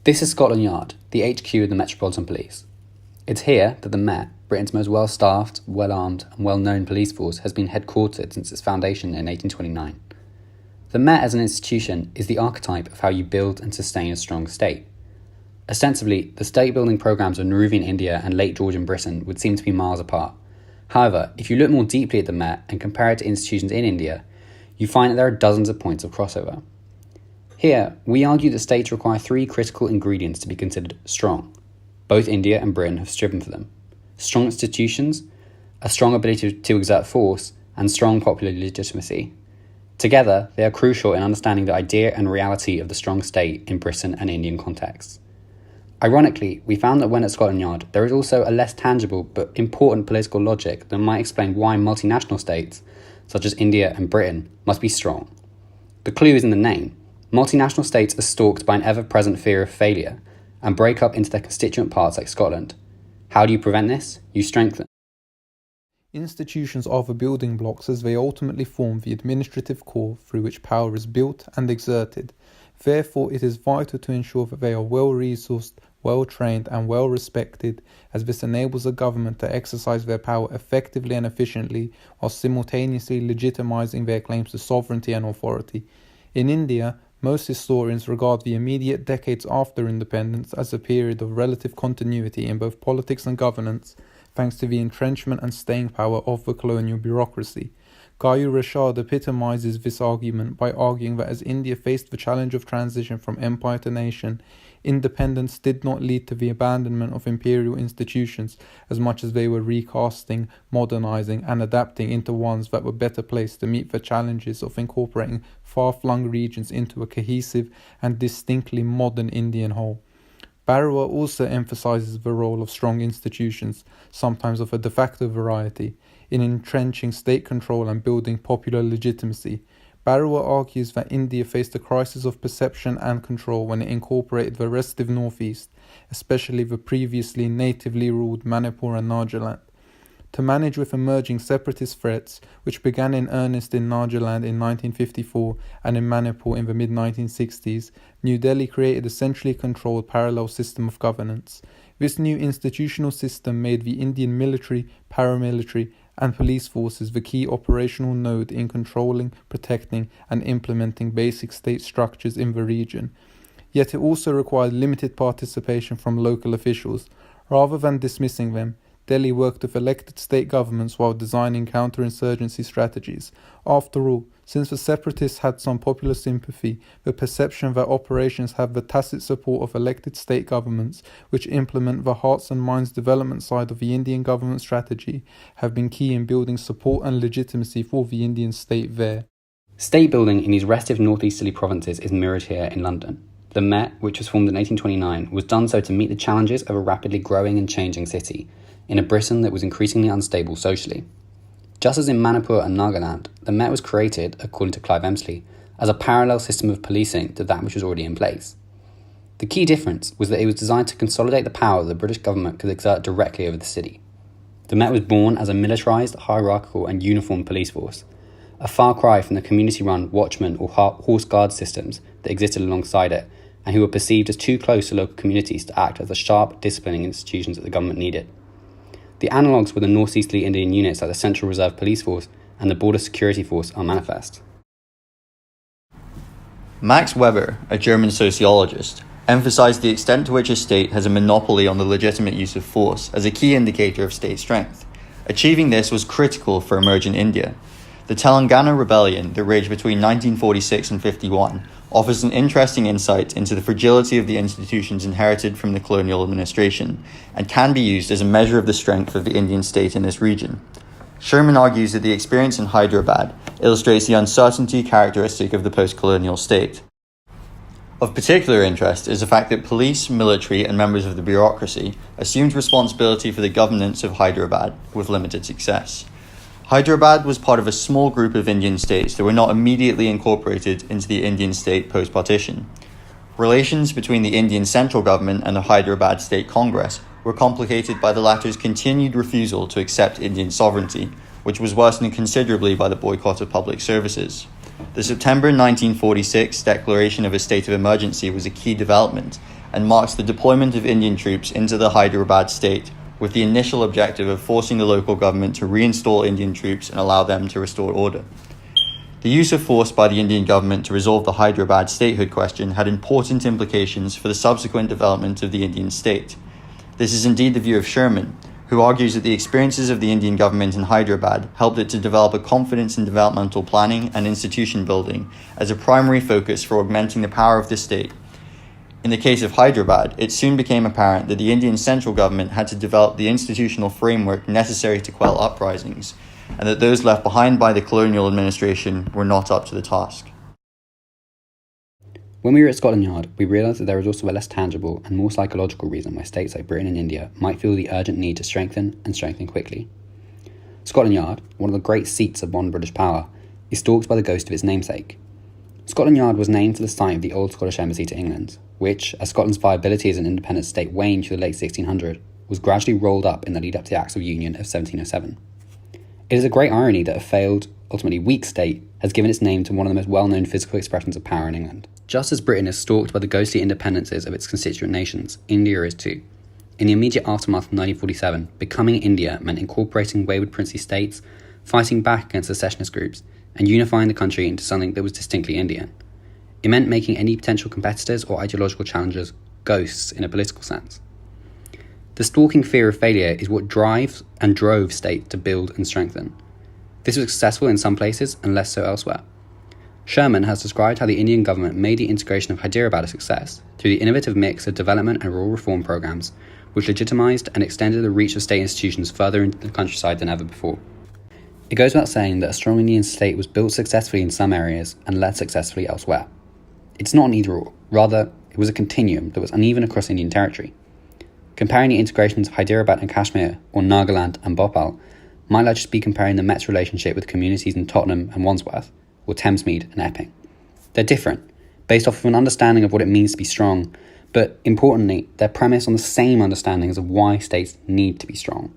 This is Scotland Yard, the HQ of the Metropolitan Police. It's here that the Met, Britain's most well-staffed, well-armed and well-known police force, has been headquartered since its foundation in 1829. The Met as an institution is the archetype of how you build and sustain a strong state. Ostensibly, the state-building programmes of Nehruvian India and late Georgian Britain would seem to be miles apart. However, if you look more deeply at the Met and compare it to institutions in India, you find that there are dozens of points of crossover. Here, we argue that states require three critical ingredients to be considered strong. Both India and Britain have striven for them: strong institutions, a strong ability to exert force, and strong popular legitimacy. Together, they are crucial in understanding the idea and reality of the strong state in Britain and Indian contexts. Ironically, we found that when at Scotland Yard, there is also a less tangible but important political logic that might explain why multinational states, such as India and Britain, must be strong. The clue is in the name. Multinational states are stalked by an ever-present fear of failure and break up into their constituent parts like Scotland. How do you prevent this? You strengthen. Institutions are the building blocks as they ultimately form the administrative core through which power is built and exerted. Therefore, it is vital to ensure that they are well-resourced, well-trained and well-respected, as this enables a government to exercise their power effectively and efficiently while simultaneously legitimising their claims to sovereignty and authority. In India, most historians regard the immediate decades after independence as a period of relative continuity in both politics and governance, thanks to the entrenchment and staying power of the colonial bureaucracy. Guyot-Réchard epitomizes this argument by arguing that as India faced the challenge of transition from empire to nation, independence did not lead to the abandonment of imperial institutions as much as they were recasting, modernizing and adapting into ones that were better placed to meet the challenges of incorporating far-flung regions into a cohesive and distinctly modern Indian whole. Baruah also emphasizes the role of strong institutions, sometimes of a de facto variety, in entrenching state control and building popular legitimacy. Baruah argues that India faced a crisis of perception and control when it incorporated the restive northeast, especially the previously natively ruled Manipur and Nagaland. To manage with emerging separatist threats, which began in earnest in Nagaland in 1954 and in Manipur in the mid-1960s, New Delhi created a centrally controlled parallel system of governance. This new institutional system made the Indian military, paramilitary and police forces the key operational node in controlling, protecting and implementing basic state structures in the region. Yet it also required limited participation from local officials. Rather than dismissing them, Delhi worked with elected state governments while designing counterinsurgency strategies. After all, since the separatists had some popular sympathy, the perception that operations have the tacit support of elected state governments, which implement the hearts and minds development side of the Indian government strategy, have been key in building support and legitimacy for the Indian state there. State building in these restive northeasterly provinces is mirrored here in London. The Met, which was formed in 1829, was done so to meet the challenges of a rapidly growing and changing city, in a Britain that was increasingly unstable socially. Just as in Manipur and Nagaland, the Met was created, according to Clive Emsley, as a parallel system of policing to that which was already in place. The key difference was that it was designed to consolidate the power the British government could exert directly over the city. The Met was born as a militarised, hierarchical and uniformed police force, a far cry from the community-run watchman or horse guard systems that existed alongside it, and who were perceived as too close to local communities to act as the sharp, disciplining institutions that the government needed. The analogues with the northeasterly Indian units like the Central Reserve Police Force and the Border Security Force are manifest. Max Weber, a German sociologist, emphasized the extent to which a state has a monopoly on the legitimate use of force as a key indicator of state strength. Achieving this was critical for emergent India. The Telangana rebellion that raged between 1946 and 51 offers an interesting insight into the fragility of the institutions inherited from the colonial administration and can be used as a measure of the strength of the Indian state in this region. Sherman argues that the experience in Hyderabad illustrates the uncertainty characteristic of the post-colonial state. Of particular interest is the fact that police, military and members of the bureaucracy assumed responsibility for the governance of Hyderabad with limited success. Hyderabad was part of a small group of Indian states that were not immediately incorporated into the Indian state post-partition. Relations between the Indian central government and the Hyderabad State Congress were complicated by the latter's continued refusal to accept Indian sovereignty, which was worsened considerably by the boycott of public services. The September 1946 declaration of a state of emergency was a key development, and marks the deployment of Indian troops into the Hyderabad state, with the initial objective of forcing the local government to reinstall Indian troops and allow them to restore order. The use of force by the Indian government to resolve the Hyderabad statehood question had important implications for the subsequent development of the Indian state. This is indeed the view of Sherman, who argues that the experiences of the Indian government in Hyderabad helped it to develop a confidence in developmental planning and institution building as a primary focus for augmenting the power of the state. In the case of Hyderabad, it soon became apparent that the Indian central government had to develop the institutional framework necessary to quell uprisings, and that those left behind by the colonial administration were not up to the task. When we were at Scotland Yard, we realised that there was also a less tangible and more psychological reason why states like Britain and India might feel the urgent need to strengthen, and strengthen quickly. Scotland Yard, one of the great seats of modern British power, is stalked by the ghost of its namesake. Scotland Yard was named for the site of the old Scottish embassy to England, which, as Scotland's viability as an independent state waned through the late 1600s, was gradually rolled up in the lead up to the Acts of Union of 1707. It is a great irony that a failed, ultimately weak state has given its name to one of the most well-known physical expressions of power in England. Just as Britain is stalked by the ghostly independences of its constituent nations, India is too. In the immediate aftermath of 1947, becoming India meant incorporating wayward princely states, fighting back against secessionist groups, and unifying the country into something that was distinctly Indian. It meant making any potential competitors or ideological challengers ghosts in a political sense. The stalking fear of failure is what drives and drove states to build and strengthen. This was successful in some places and less so elsewhere. Sherman has described how the Indian government made the integration of Hyderabad a success through the innovative mix of development and rural reform programs, which legitimised and extended the reach of state institutions further into the countryside than ever before. It goes without saying that a strong Indian state was built successfully in some areas and less successfully elsewhere. It's not an either-or, rather, it was a continuum that was uneven across Indian territory. Comparing the integrations of Hyderabad and Kashmir, or Nagaland and Bhopal, might like just be comparing the Met's relationship with communities in Tottenham and Wandsworth, or Thamesmead and Epping. They're different, based off of an understanding of what it means to be strong, but importantly, they're premised on the same understandings of why states need to be strong.